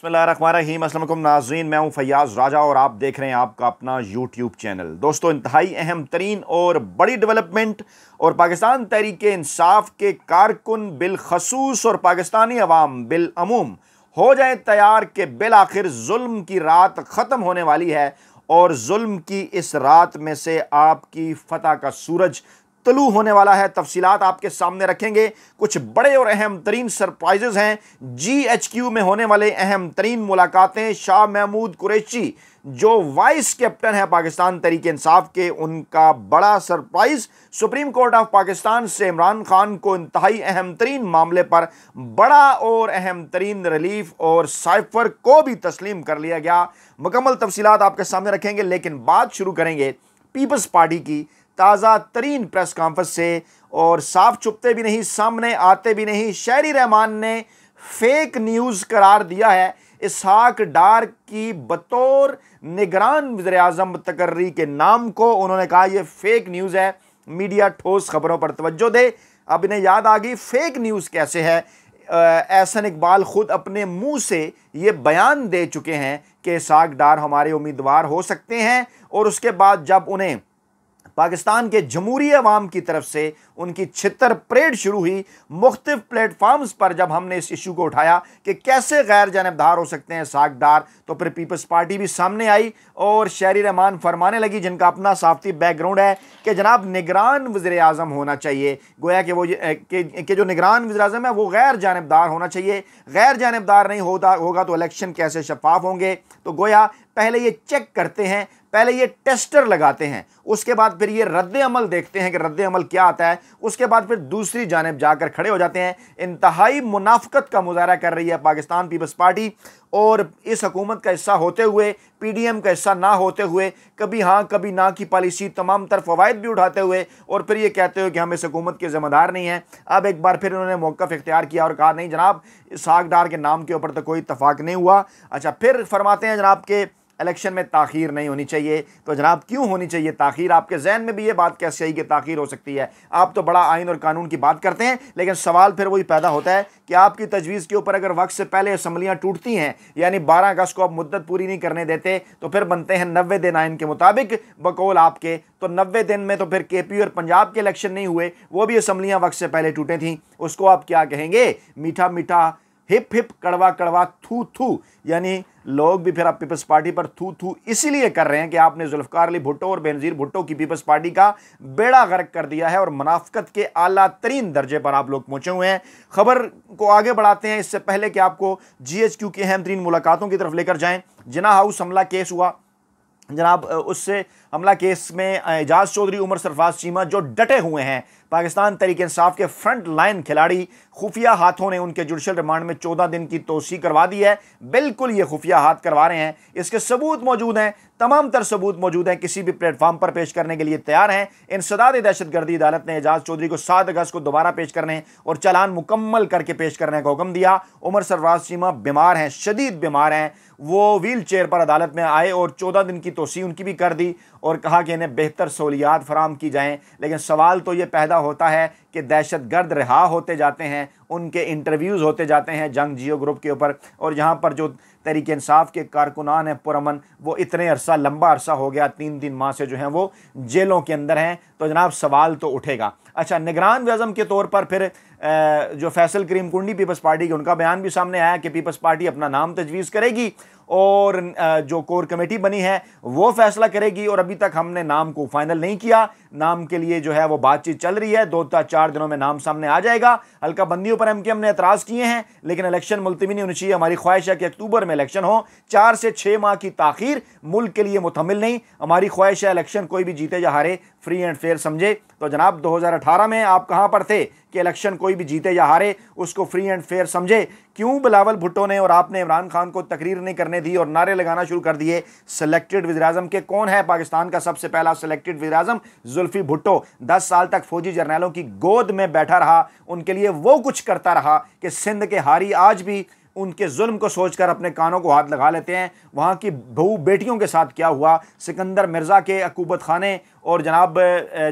बिस्मिल्लाहिर्रहमानिर्रहीम। अस्सलाम वालेकुम नाज़रीन, मैं हूं फैयाज़ राजा और आप देख रहे हैं आपका अपना यूट्यूब चैनल। दोस्तों, इंतहाई अहम तरीन और बड़ी डेवलपमेंट और पाकिस्तान तहरीक इंसाफ के कारकुन बिलखसूस और पाकिस्तानी अवाम बिलअमूम हो जाए तैयार कि बिल आखिर जुल्म की रात ख़त्म होने वाली है और जुल्म की इस रात में से आपकी फतह का सूरज तलू होने वाला है। तफसीलात आपके सामने रखेंगे। कुछ बड़े और अहम तरीन सरप्राइजेज हैं। GHQ में होने वाले अहम तरीन मुलाकातें, शाह महमूद कुरैशी जो वाइस कैप्टन है पाकिस्तान तहरीक इंसाफ के, उनका बड़ा surprise. Supreme court of Pakistan से इमरान खान को इंतहाई अहम तरीन मामले पर बड़ा और अहम तरीन रिलीफ और साइफर को भी तस्लीम कर लिया गया। मुकम्मल तफसीलात आपके सामने रखेंगे, लेकिन बात शुरू करेंगे पीपल्स पार्टी की ताज़ा तरीन प्रेस कॉन्फ्रेंस से। और साफ छुपते भी नहीं, सामने आते भी नहीं। शहरी रहमान ने फेक न्यूज़ करार दिया है इसहाक डार की बतौर निगरान वज़ीर आज़म तकर्री के नाम को। उन्होंने कहा यह फेक न्यूज़ है, मीडिया ठोस खबरों पर तवज्जो दे। अब इन्हें याद आ गई फेक न्यूज़ कैसे है। एहसन इकबाल खुद अपने मुंह से ये बयान दे चुके हैं कि इसहाक डार हमारे उम्मीदवार हो सकते हैं। और उसके बाद जब उन्हें पाकिस्तान के जमहूरी अवाम की तरफ से उनकी छितर परेड शुरू हुई मुख्तलिफ प्लेटफॉर्म्स पर, जब हमने इस इशू को उठाया कि कैसे गैर जानबदार हो सकते हैं इसहाक डार, तो फिर पीपल्स पार्टी भी सामने आई और शहरी रहमान फरमाने लगी, जिनका अपना साफ़ती बैकग्राउंड है, कि जनाब निगरान वज़ीर आज़म होना चाहिए। गोया कि वो कि जो निगरान वज़ीर आज़म है वो गैर जानबदार होना चाहिए। गैर जानबदार नहीं होगा तो इलेक्शन कैसे शफाफ होंगे। तो गोया पहले ये चेक करते हैं, पहले ये टेस्टर लगाते हैं, उसके बाद फिर ये रद्द अमल देखते हैं कि रद्द अमल क्या आता है, उसके बाद फिर दूसरी जानिब जाकर खड़े हो जाते हैं। इंतहाई मुनाफकत का मुजाहरा कर रही है पाकिस्तान पीपल्स पार्टी, और इस हुकूमत का हिस्सा होते हुए, PDM का हिस्सा ना होते हुए, कभी हाँ कभी ना की पॉलिसी तमाम तर फवायद भी उठाते हुए, और फिर ये कहते हुए कि हम इस हुकूमत के ज़िम्मेदार नहीं हैं। अब एक बार फिर उन्होंने मौक़िफ़ इख्तियार किया और कहा नहीं जनाब, इसहाक डार के नाम के ऊपर तो कोई इत्तफाक नहीं हुआ। अच्छा, फिर फरमाते हैं जनाब के इलेक्शन में ताख़ीर नहीं होनी चाहिए। तो जनाब क्यों होनी चाहिए ताख़ीर? आपके जहन में भी ये बात कैसे आई कि ताख़ीर हो सकती है? आप तो बड़ा आइन और कानून की बात करते हैं, लेकिन सवाल फिर वही पैदा होता है कि आपकी तजवीज़ के ऊपर अगर वक्त से पहले असम्बलियाँ टूटती हैं, यानी 12 अगस्त को आप मुद्दत पूरी नहीं करने देते, तो फिर बनते हैं 90 दिन आइन के मुताबिक बकौल आपके। तो 90 दिन में तो फिर KP और पंजाब के इलेक्शन नहीं हुए, वो भी असम्बलियाँ वक्त से पहले टूटे थीं। उसको आप क्या कहेंगे? मीठा मीठा, हिप हिप, कड़वा कड़वा, थू थू। यानी लोग भी फिर आप पीपल्स पार्टी पर थू थू इसीलिए कर रहे हैं कि आपने जुल्फ़िकार अली भुट्टो और बेनज़ीर भुट्टो की पीपल्स पार्टी का बेड़ा गर्क कर दिया है और मुनाफिकत के आला तरीन दर्जे पर आप लोग पहुंचे हुए हैं। खबर को आगे बढ़ाते हैं, इससे पहले कि आपको GHQ की अहम तरीन मुलाकातों की तरफ लेकर जाएं। जिन्ना हाउस हमला केस हुआ जनाब, उससे हमला केस में एजाज चौधरी, उमर सरफराज चीमा जो डटे हुए हैं, पाकिस्तान तहरीक इंसाफ के फ्रंट लाइन खिलाड़ी, खुफिया हाथों ने उनके जुडिशल रिमांड में 14 दिन की तोसी करवा दी है। बिल्कुल ये खुफिया हाथ करवा रहे हैं, इसके सबूत मौजूद हैं, तमाम तर सबूत मौजूद हैं, किसी भी प्लेटफॉर्म पर पेश करने के लिए तैयार हैं। इंसदाद दहशतगर्दी अदालत ने एजाज चौधरी को 7 अगस्त को दोबारा पेश करने और चालान मुकम्मल करके पेश करने का हुक्म दिया। उमर सरफराज चीमा बीमार हैं, शदीद बीमार हैं, वो व्हील चेयर पर अदालत में आए और 14 दिन की तोसी उनकी भी कर दी और कहा कि इन्हें बेहतर सहूलियात फराम की जाएँ। लेकिन सवाल तो ये पैदा होता है कि दहशतगर्द रिहा होते जाते हैं, उनके इंटरव्यूज़ होते जाते हैं जंग जियो ग्रुप के ऊपर, और यहाँ पर जो तहरीक इंसाफ के कारकुनान हैं पुरअमन, वो इतने अरसा, लंबा अरसा हो गया, 3 माह से जो हैं वो जेलों के अंदर हैं। तो जनाब सवाल तो उठेगा। अच्छा, निगरान वज़म के तौर पर फिर जो फैसल करीम कुंडी पीपल्स पार्टी के, उनका बयान भी सामने आया कि पीपल्स पार्टी अपना नाम तजवीज़ करेगी और जो कोर कमेटी बनी है वो फैसला करेगी, और अभी तक हमने नाम को फाइनल नहीं किया। नाम के लिए जो है वो बातचीत चल रही है, 2-4 दिनों में नाम सामने आ जाएगा। हल्का बंदियों पर MKM ने एतराज़ किए हैं, लेकिन इलेक्शन मुलतवी नहीं होनी चाहिए। हमारी ख्वाहिश है कि अक्टूबर में इलेक्शन हो। 4 से 6 माह की ताख़ीर मुल्क के लिए मुतहम्मिल नहीं। हमारी ख्वाहिश है इलेक्शन कोई भी जीते या हारे फ्री एंड फेयर समझे। तो जनाब 2018 में आप कहाँ पर थे कि इलेक्शन कोई भी जीते या हारे उसको फ्री एंड फेयर समझे? क्यों बिलावल भुट्टो ने और आपने इमरान खान को तकरीर नहीं करने दी और नारे लगाना शुरू कर दिए सिलेक्टेड वज़ीर आज़म के? कौन है पाकिस्तान का सबसे पहला सिलेक्टेड वज़ीर आज़म? जुल्फी भुट्टो 10 साल तक फौजी जर्नैलों की गोद में बैठा रहा, उनके लिए वो कुछ करता रहा कि सिंध के हारी आज भी उनके जुल्म को सोचकर अपने कानों को हाथ लगा लेते हैं। वहाँ की बहू बेटियों के साथ क्या हुआ, सिकंदर मिर्ज़ा के अकूबत खाने और जनाब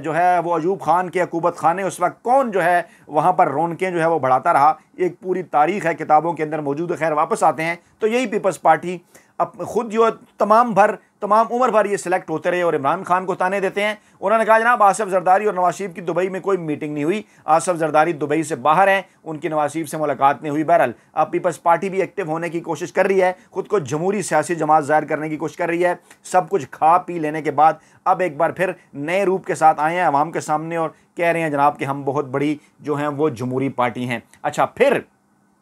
जो है वो अयूब खान के अकूबत खाने, उस वक्त कौन जो है वहाँ पर रौनकें जो है वो बढ़ाता रहा, एक पूरी तारीख़ है, किताबों के अंदर मौजूद है। खैर वापस आते हैं तो यही पीपल्स पार्टी अब खुद जो तमाम उम्र भर ये सिलेक्ट होते रहे और इमरान खान को ताने देते हैं। उन्होंने कहा जनाब आसिफ जरदारी और नवाज शरीफ की दुबई में कोई मीटिंग नहीं हुई, आसिफ जरदारी दुबई से बाहर हैं, उनकी नवाज शरीफ से मुलाकात नहीं हुई। बहरहाल अब पीपल्स पार्टी भी एक्टिव होने की कोशिश कर रही है, खुद को जमहूरी सियासी जमात ज़ाहिर करने की कोशिश कर रही है। सब कुछ खा पी लेने के बाद अब एक बार फिर नए रूप के साथ आए हैं अवाम के सामने और कह रहे हैं जनाब कि हम बहुत बड़ी जो हैं वो जमहूरी पार्टी हैं। अच्छा, फिर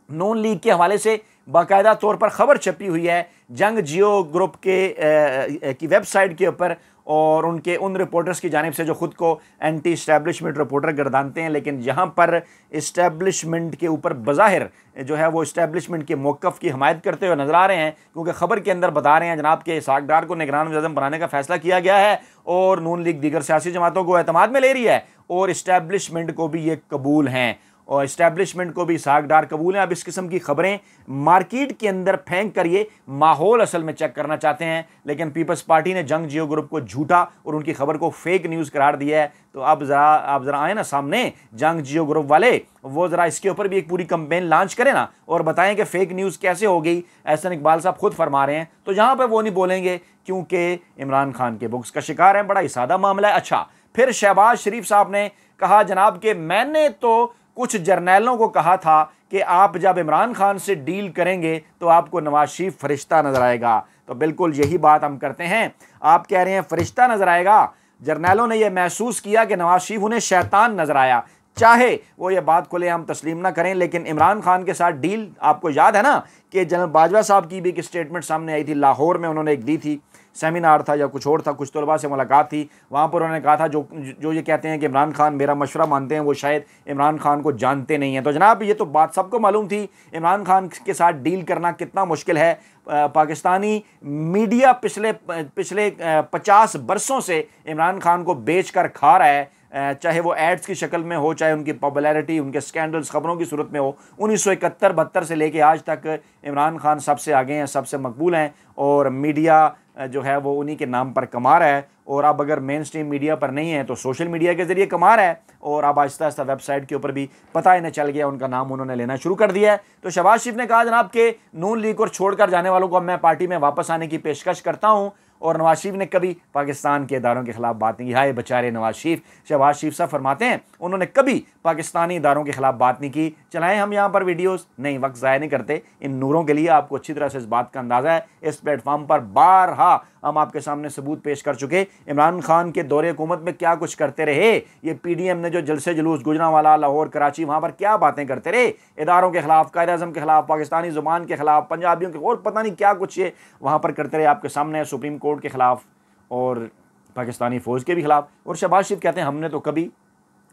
नून लीग के हवाले से बाकायदा तौर पर खबर छपी हुई है जंग जियो ग्रुप की वेबसाइट के ऊपर और उन रिपोर्टर्स की जानिब से जो खुद को एंटी इस्टेब्लिशमेंट रिपोर्टर गर्दानते हैं, लेकिन जहां पर इस्टेब्लिशमेंट के ऊपर बज़ाहिर जो है वो इस्टेब्लिशमेंट के मौक़िफ़ की हमायत करते हुए नज़र आ रहे हैं, क्योंकि ख़बर के अंदर बता रहे हैं जनाब के इसहाक़ डार को निगरान वज़ीर-ए-आज़म बनाने का फ़ैसला किया गया है और नून लीग दीगर सियासी जमातों को एतमाद में ले रही है और इस्टेब्लिशमेंट को भी ये कबूल हैं और इस्टेब्लिशमेंट को भी इसहाक़ डार कबूल हैं। अब इस किस्म की खबरें मार्केट के अंदर फेंक कर ये माहौल असल में चेक करना चाहते हैं, लेकिन पीपल्स पार्टी ने जंग जियो ग्रुप को झूठा और उनकी खबर को फेक न्यूज़ करार दिया है। तो अब आप ज़रा आए ना सामने जंग जियो ग्रुप वाले, वो ज़रा इसके ऊपर भी एक पूरी कंपेन लॉन्च करें ना और बताएं कि फ़ेक न्यूज़ कैसे हो गई। एहसन इकबाल साहब खुद फरमा रहे हैं, तो जहाँ पर वो नहीं बोलेंगे क्योंकि इमरान खान के बुक्स का शिकार हैं। बड़ा ही सादा मामला है। अच्छा, फिर शहबाज शरीफ साहब ने कहा जनाब कि मैंने तो कुछ जर्नैलों को कहा था कि आप जब इमरान खान से डील करेंगे तो आपको नवाज शरीफ फरिश्ता नजर आएगा। तो बिल्कुल यही बात हम करते हैं। आप कह रहे हैं फरिश्ता नजर आएगा, जर्नैलों ने यह महसूस किया कि नवाज शरीफ उन्हें शैतान नजर आया। चाहे वो ये बात खुले हम तस्लीम ना करें, लेकिन इमरान खान के साथ डील आपको याद है ना कि जनरल बाजवा साहब की भी एक स्टेटमेंट सामने आई थी, लाहौर में उन्होंने एक दी थी, सेमिनार था या कुछ और था, कुछ तलबा से मुलाकात थी, वहाँ पर उन्होंने कहा था जो ये कहते हैं कि इमरान खान मेरा मशवरा मानते हैं वो शायद इमरान खान को जानते नहीं हैं। तो जनाब ये तो बात सबको मालूम थी, इमरान खान के साथ डील करना कितना मुश्किल है। पाकिस्तानी मीडिया पिछले 50 बरसों से इमरान खान को बेच कर खा रहा है, चाहे वो एड्स की शक्ल में हो, चाहे उनकी पॉपुलैरिटी, उनके स्कैंडल्स खबरों की सूरत में हो। 1971-72 से लेके आज तक इमरान खान सबसे आगे हैं, सबसे मकबूल हैं और मीडिया जो है वो उन्हीं के नाम पर कमा रहा है। और अब अगर मेन स्ट्रीम मीडिया पर नहीं है तो सोशल मीडिया के ज़रिए कमा रहा है और अब आहिस्ता आहिस्ता वेबसाइट के ऊपर भी पता इन्हें चल गया, उनका नाम उन्होंने लेना शुरू कर दिया है। तो शहबाज शरीफ ने कहा जनाब के नून लीग और छोड़कर जाने वालों को अब मैं पार्टी में वापस आने की पेशकश करता हूँ। और नवाज शरीफ ने कभी पाकिस्तान के इदारों के खिलाफ बात नहीं की। हाय बेचारे नवाज शरीफ। शहबाज शरीफ साहब फरमाते हैं उन्होंने कभी पाकिस्तानी इदारों के खिलाफ बात नहीं की। चलाएं हम यहाँ पर वीडियोस, नहीं वक्त ज़ाया नहीं करते इन नूरों के लिए, आपको अच्छी तरह से इस बात का अंदाज़ा है। इस प्लेटफॉर्म पर बारहा हम आपके सामने सबूत पेश कर चुके इमरान खान के दौरे हुकूमत में क्या कुछ करते रहे। ये PDM ने जो जलसे जुलूस गुजरांवाला, लाहौर, कराची, वहाँ पर क्या बातें करते रहे इदारों के खिलाफ, कायद-ए-आज़म के खिलाफ, पाकिस्तानी ज़ुबान के खिलाफ, पंजाबियों के, और पता नहीं क्या कुछ ये वहाँ पर करते रहे। आपके सामने सुप्रीम कोर्ट के खिलाफ और पाकिस्तानी फ़ौज के भी खिलाफ। और शहबाज शरीफ कहते हैं हमने तो कभी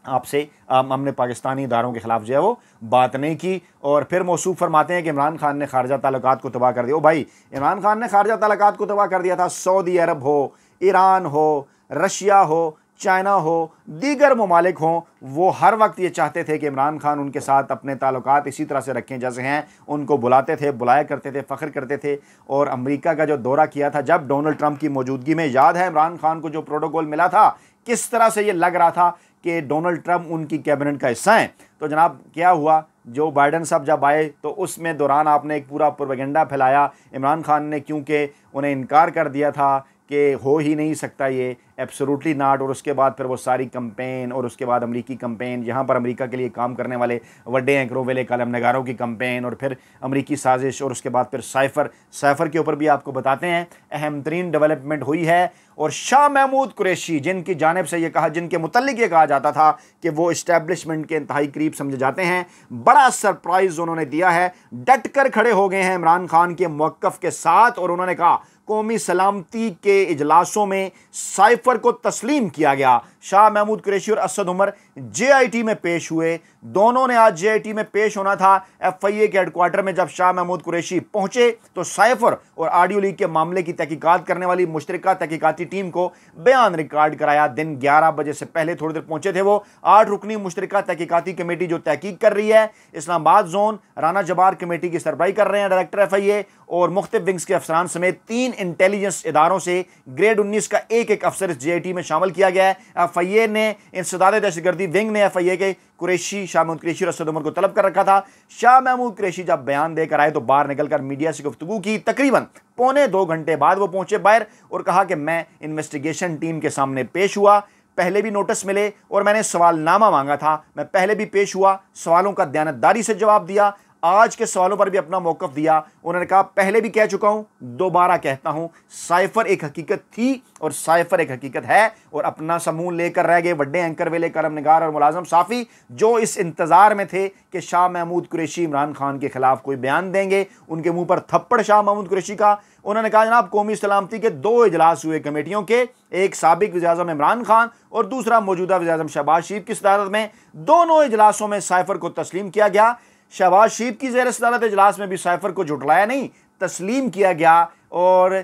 आपसे हमने पाकिस्तानी इदारों के खिलाफ जो है वो बात नहीं की। और फिर मौसूफ फरमाते हैं कि इमरान खान ने खारजा ताल्लुकात को तबाह कर दिया। ओ भाई, इमरान खान ने खारजा ताल्लुकात को तबाह कर दिया था। सऊदी अरब हो, ईरान हो, रशिया हो, चाइना हो, दीगर ममालिक हों, वो हर वक्त ये चाहते थे कि इमरान खान उनके साथ अपने ताल्लुकात इसी तरह से रखें जैसे हैं। उनको बुलाते थे, बुलाया करते थे, फ़ख्र करते थे। और अमेरिका का जो दौरा किया था जब डोनाल्ड ट्रंप की मौजूदगी में, याद है इमरान खान को जो प्रोटोकॉल मिला था, किस तरह से ये लग रहा था कि डोनाल्ड ट्रंप उनकी कैबिनेट का हिस्सा हैं। तो जनाब क्या हुआ, जो बाइडन साहब जब आए तो उसमें दौरान आपने एक पूरा प्रोपेगेंडा फैलाया। इमरान खान ने क्योंकि उन्हें इनकार कर दिया था कि हो ही नहीं सकता ये, एब्सोल्युटली नॉट। और उसके बाद फिर वो सारी कंपेन और उसके बाद अमेरिकी कंपेन, जहाँ पर अमेरिका के लिए काम करने वाले वड्डे एंकरों वाले कलम नगारों की कंपेन, और फिर अमेरिकी साजिश, और उसके बाद फिर साइफ़र के ऊपर भी आपको बताते हैं अहम तरीन डेवलपमेंट हुई है। और शाह महमूद कुरैशी जिनकी जानिब से ये कहा, जिनके मुतल्लिक ये कहा जाता था कि वो इस्टेब्लिशमेंट के इंतहाई करीब समझे जाते हैं, बड़ा सरप्राइज़ उन्होंने दिया है। डट कर खड़े हो गए हैं इमरान खान के मौक़िफ़ के साथ और उन्होंने कहा कौमी सलामती के इजलासों में साइफ़र को तस्लीम किया गया। शाह महमूद कुरैशी और असद उमर JIT में पेश हुए। दोनों ने आज JIT में पेश होना था। FIA के हेडक्वार्टर में जब शाह महमूद कुरैशी पहुंचे तो साइफर और ऑडियो लीक के मामले की तहकीकात करने वाली मुश्तरका तहकीकाती टीम को बयान रिकॉर्ड कराया। दिन 11 बजे से पहले थोड़ी देर पहुंचे थे वो। 8 रुकनी मुश्तरका तहकीकाती कमेटी जो तहकीक कर रही है, इस्लामाबाद जोन राना जबार कमेटी की सरबराही कर रहे हैं डायरेक्टर FIA और मुख्तलिफ विंग्स के अफसरान समेत 3 इंटेलिजेंस इदारों से ग्रेड 19 का एक अफसर इस JIT में शामिल किया गया है। FIA ने इंसदाद दहशतगर्दी विंग ने FIA के कुरैशी, शाह महमूद कुरैशी और असद उमर को तलब कर रखा था। शाह महमूद कुरैशी जब बयान देकर आए तो बाहर निकलकर मीडिया से गुफ्तगू की। तकरीबन पौने 2 घंटे बाद वो पहुंचे बाहर और कहा कि मैं इन्वेस्टिगेशन टीम के सामने पेश हुआ, पहले भी नोटिस मिले और मैंने सवालनामा मांगा था। मैं पहले भी पेश हुआ, सवालों का दयानतदारी से जवाब दिया, आज के सवालों पर भी अपना मौक़िफ़ दिया। उन्होंने कहा पहले भी कह चुका हूं, दोबारा कहता हूं, साइफर एक हकीकत थी और साइफर एक हकीकत है। और अपना समूह लेकर रह गए बड़े एंकर वेले कलम निगार और मुलाजम साफ़ी, जो इस इंतज़ार में थे कि शाह महमूद कुरैशी इमरान खान के खिलाफ कोई बयान देंगे। उनके मुंह पर थप्पड़ शाह महमूद कुरैशी का। उन्होंने कहा जनाब कौमी सलामती के 2 इजलास हुए कमेटियों के, एक साबिक वज़ीर-ए-आज़म इमरान खान और दूसरा मौजूदा वज़ीर-ए-आज़म शहबाज शरीफ की सदारत में। दोनों इजलासों में साइफर को तस्लीम किया गया। शहबाज शरीफ की ज़ेर सदारत इजलास में भी साइफर को जुटलाया नहीं, तस्लीम किया गया और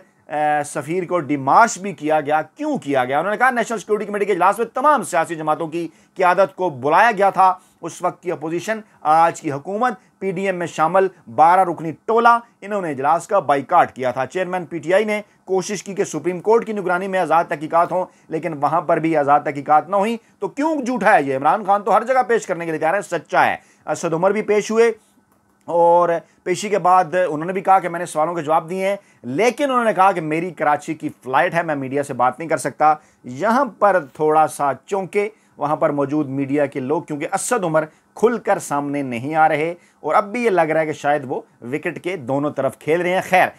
सफ़ीर को डिमार्श भी किया गया। क्यों किया गया? उन्होंने कहा नेशनल सिक्योरिटी कमेटी के इजलास में तमाम सियासी जमातों की क़यादत को बुलाया गया था। उस वक्त की अपोजिशन, आज की हुकूमत, PDM में शामिल 12 रुकनी टोला, इन्होंने इजलास का बाइकाट किया था। चेयरमैन PTI ने कोशिश की कि सुप्रीम कोर्ट की निगरानी में आज़ाद तहकीकात हों, लेकिन वहाँ पर भी आज़ाद तहकीकात न हुई। तो क्यों झूठा है ये? इमरान खान तो हर जगह पेश करने के लिए तैयार है, सच्चा है। असद उमर भी पेश हुए और पेशी के बाद उन्होंने भी कहा कि मैंने सवालों के जवाब दिए हैं, लेकिन उन्होंने कहा कि मेरी कराची की फ़्लाइट है, मैं मीडिया से बात नहीं कर सकता। यहाँ पर थोड़ा सा चौंके वहाँ पर मौजूद मीडिया के लोग, क्योंकि असद उमर खुलकर सामने नहीं आ रहे और अब भी ये लग रहा है कि शायद वो विकेट के दोनों तरफ खेल रहे हैं। खैर,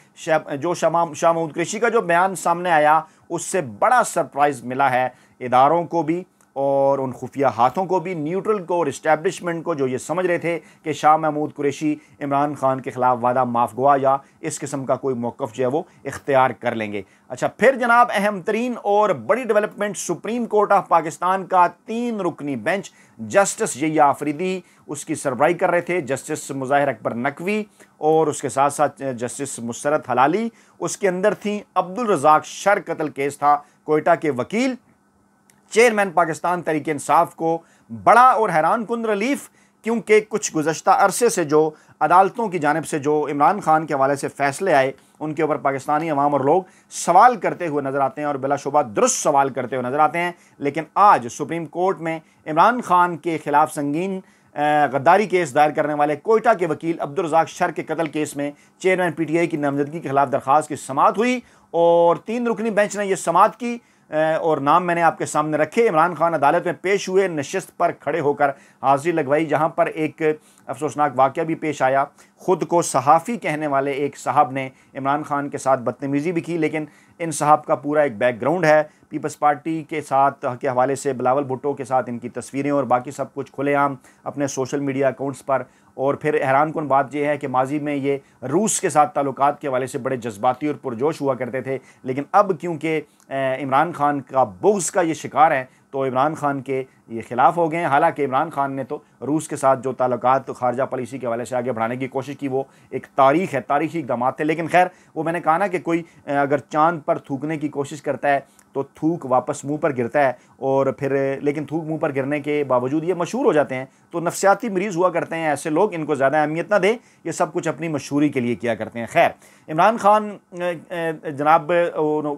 जो शाह महमूद कुरैशी का जो बयान सामने आया उससे बड़ा सरप्राइज़ मिला है इदारों को भी और उन खुफिया हाथों को भी, न्यूट्रल को और इस्टेब्लिशमेंट को, जो ये समझ रहे थे कि शाह महमूद कुरैशी इमरान खान के ख़िलाफ़ वादा माफ़गुआ या इस किस्म का कोई मौक़िफ़ जो है वो इख्तियार कर लेंगे। अच्छा, फिर जनाब अहम तरीन और बड़ी development, supreme court of Pakistan का 3 रुकनी बेंच, जस्टिस यहिया आफरीदी उसकी सरबराही कर रहे थे, जस्टिस मुज़ाहिर अकबर नकवी और उसके साथ साथ जस्टिस मुसरत हलाली। उसके अंदर थी अब्दुल रज़ाक शर कत्ल केस था, कोयटा के वकील। चेयरमैन पाकिस्तान तहरीक इंसाफ को बड़ा और हैरान कुन रिलीफ, क्योंकि कुछ गुज़श्ता अरसे से जो अदालतों की जानिब से जो इमरान खान के हवाले से फ़ैसले आए उनके ऊपर पाकिस्तानी अवाम और लोग सवाल करते हुए नज़र आते हैं और बिलाशुबा दुरुस्त सवाल करते हुए नज़र आते हैं। लेकिन आज सुप्रीम कोर्ट में इमरान खान के ख़िलाफ़ संगीन गद्दारी केस दायर करने वाले कोयटा के वकील अब्दुल रज़ाक शर के कत्ल केस में चेयरमैन PTI की नामजदगी के खिलाफ दरख्वास्त की समाअत हुई और 3 रुकनी बेंच ने यह समाअत की और नाम मैंने आपके सामने रखे। इमरान खान अदालत में पेश हुए, नशिस्त पर खड़े होकर हाजिरी लगवाई, जहां पर एक अफसोसनाक वाक़या भी पेश आया। ख़ुद को सहाफ़ी कहने वाले एक साहब ने इमरान खान के साथ बदतमीज़ी भी की, लेकिन इन साहब का पूरा एक बैकग्राउंड है। पीपल्स पार्टी के साथ के हवाले से बिलावल भुट्टो के साथ इनकी तस्वीरें और बाकी सब कुछ खुलेआम अपने सोशल मीडिया अकाउंट्स पर। और फिर हैरान कुन बात यह है कि माजी में ये रूस के साथ ताल्लुकात के हवाले से बड़े जज्बाती और पुरजोश हुआ करते थे, लेकिन अब क्योंकि इमरान खान का बुग़्ज़ का ये शिकार है तो इमरान खान के ये ख़िलाफ़ हो गए हैं। हालांकि इमरान खान ने तो रूस के साथ जो ताल्लुकात तो खारजा पॉलिसी के हवाले से आगे बढ़ाने की कोशिश की, वो एक तारीख़ है, तारीख़ी इक़दाम थे। लेकिन खैर, वो मैंने कहा ना कि कोई अगर चाँद पर थूकने की कोशिश करता है तो थूक वापस मुंह पर गिरता है और फिर लेकिन थूक मुंह पर गिरने के बावजूद ये मशहूर हो जाते हैं। तो नफ्सियाती मरीज़ हुआ करते हैं ऐसे लोग, इनको ज़्यादा अहमियत ना दें, ये सब कुछ अपनी मशहूरी के लिए किया करते हैं। खैर, इमरान खान जनाब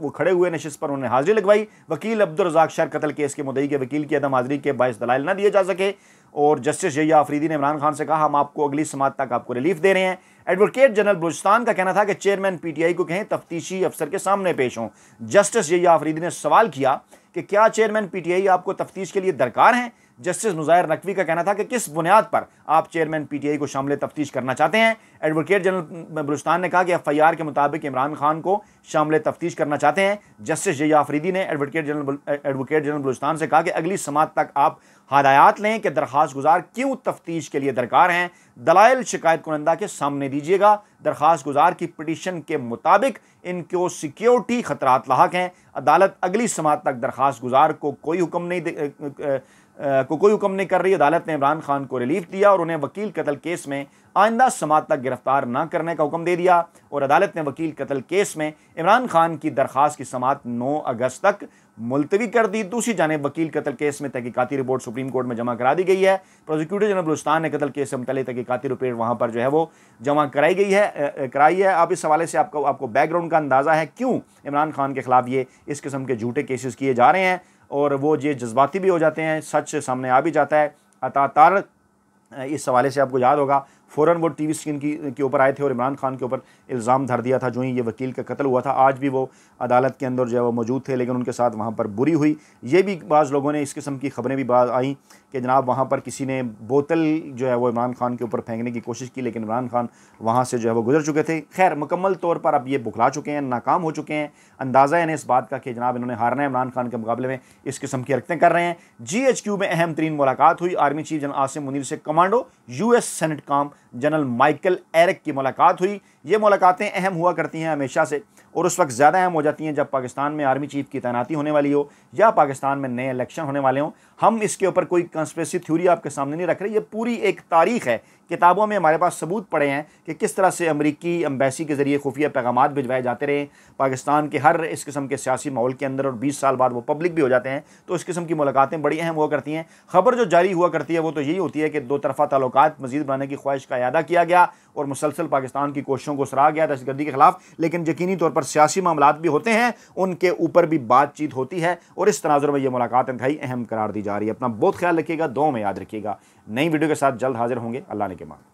वो खड़े हुए नशिस्त पर, उन्होंने हाजिरी लगवाई। वकील अब्दुल रज़ाक शर कत्ल केस के मुद्दई के वकील की अदम हाजिरी के बाइस दलाइल न दिए जा सके और जस्टिस यहिया आफरीदी ने इमरान खान से कहा हम आपको अगली समाअत तक आपको रिलीफ दे रहे हैं। एडवोकेट जनरल बलूचिस्तान का कहना था कि चेयरमैन PTI को कहें तफ्तीशी अफसर के सामने पेश हों। जस्टिस यहिया आफरीदी ने सवाल किया कि क्या चेयरमैन PTI आपको तफ्तीश के लिए दरकार हैं? जस्टिस मुज़ाहिर नकवी का कहना था कि किस बुनियाद पर आप चेयरमैन PTI को शामिल तफ्तीश करना चाहते हैं। एडवोकेट जनरल बलूचिस्तान ने कहा कि FIR के मुताबिक इमरान खान को शामिल तफ्तीश करना चाहते हैं। जस्टिस जया अफरीदी ने एडवोकेट जनरल बलूचिस्तान से कहा कि अगली समात तक आप हदायत लें कि दरख्वास्त गुजार क्यों तफ्तीश के लिए दरकार हैं, दलाइल शिकायत कुनंदा के सामने दीजिएगा। दरख्वास्त गुजार की पिटीशन के मुताबिक इनको सिक्योरिटी खतरात लाहक हैं। अदालत अगली समात तक दरख्वास्त गुजार को कोई हुक्म नहीं कर रही। अदालत ने इमरान खान को रिलीफ दिया और उन्हें वकील कत्ल केस में आइंदा समात तक गिरफ्तार न करने का हुक्म दे दिया। और अदालत ने वकील कत्ल केस में इमरान खान की दरख्वास्त की समात 9 अगस्त तक मुलतवी कर दी। दूसरी जानिब वकील कत्ल केस में तहकीकाती रिपोर्ट सुप्रीम कोर्ट में जमा करा दी गई है। प्रोसिक्यूटर जनरल बलूचिस्तान ने कत्ल केस से मुतल्लिक तहकीकाती रिपोर्ट वहाँ पर जो है वो जमा कराई है। अब इस हवाले से आपको बैकग्राउंड का अंदाज़ा है क्यों इमरान खान के खिलाफ ये इस किस्म के झूठे केसेस किए जा रहे हैं और वो ये जज्बाती भी हो जाते हैं, सच सामने आ भी जाता है। अतातार इस हवाले से आपको याद होगा फ़ौरन वो टीवी स्क्रीन के ऊपर आए थे और इमरान खान के ऊपर इल्ज़ाम धर दिया था जो ही ये वकील का कत्ल हुआ था। आज भी वो अदालत के अंदर जो है वो मौजूद थे, लेकिन उनके साथ वहाँ पर बुरी हुई। ये भी बाज़ लोगों ने इस किस्म की ख़बरें भी बात आई कि जनाब वहाँ पर किसी ने बोतल जो है वो इमरान खान के ऊपर फेंकने की कोशिश की, लेकिन इमरान खान वहाँ से जो है वो गुजर चुके थे। खैर मुकम्मल तौर पर अब ये बुखला चुके हैं, नाकाम हो चुके हैं। अंदाज़ा है इन्हें इस बात का कि जनाब इन्होंने हारना है इमरान खान के मुकाबले में, इस किस्म की हरकतें कर रहे हैं। GHQ में अहम तरीन मुलाकात हुई। Army chief general Asim Munir से कमांडो US सेनेट काम जनरल माइकल एरिक की मुलाकात हुई। ये मुलाकातें अहम हुआ करती हैं हमेशा से और उस वक्त ज़्यादा अहम हो जाती हैं जब पाकिस्तान में आर्मी चीफ की तैनाती होने वाली हो या पाकिस्तान में नए इलेक्शन होने वाले हों। हम इसके ऊपर कोई कंस्पिरेसी थ्योरी आपके सामने नहीं रख रहे, ये पूरी एक तारीख है। किताबों में हमारे पास सबूत पड़े हैं कि किस तरह से अमरीकी एम्बेसी के ज़रिए खुफिया पैगामात भिजवाए जाते रहे पाकिस्तान के हर इस किस्म के सियासी माहौल के अंदर, और 20 साल बाद वो पब्लिक भी हो जाते हैं। तो इस किस्म की मुलाकातें बड़ी अहम हुआ करती हैं। खबर जो जारी हुआ करती है वो तो यही होती है कि दो तरफा ताल्लुकात मज़ीद बनाने की ख्वाहिश का अयादा किया गया और मुसलसल पाकिस्तान की कोशिशों को सराहा गया दहशतगर्दी के खिलाफ। लेकिन यकीनी तौर पर सियासी मामलात भी होते हैं, उनके ऊपर भी बातचीत होती है और इस तनाजुर में ये मुलाकात इंतहाई अहम करार दी जा रही है। अपना बहुत ख्याल रखिएगा, दुआ में याद रखिएगा। नई वीडियो के साथ जल्द हाजिर होंगे। अल्लाह ने के मान।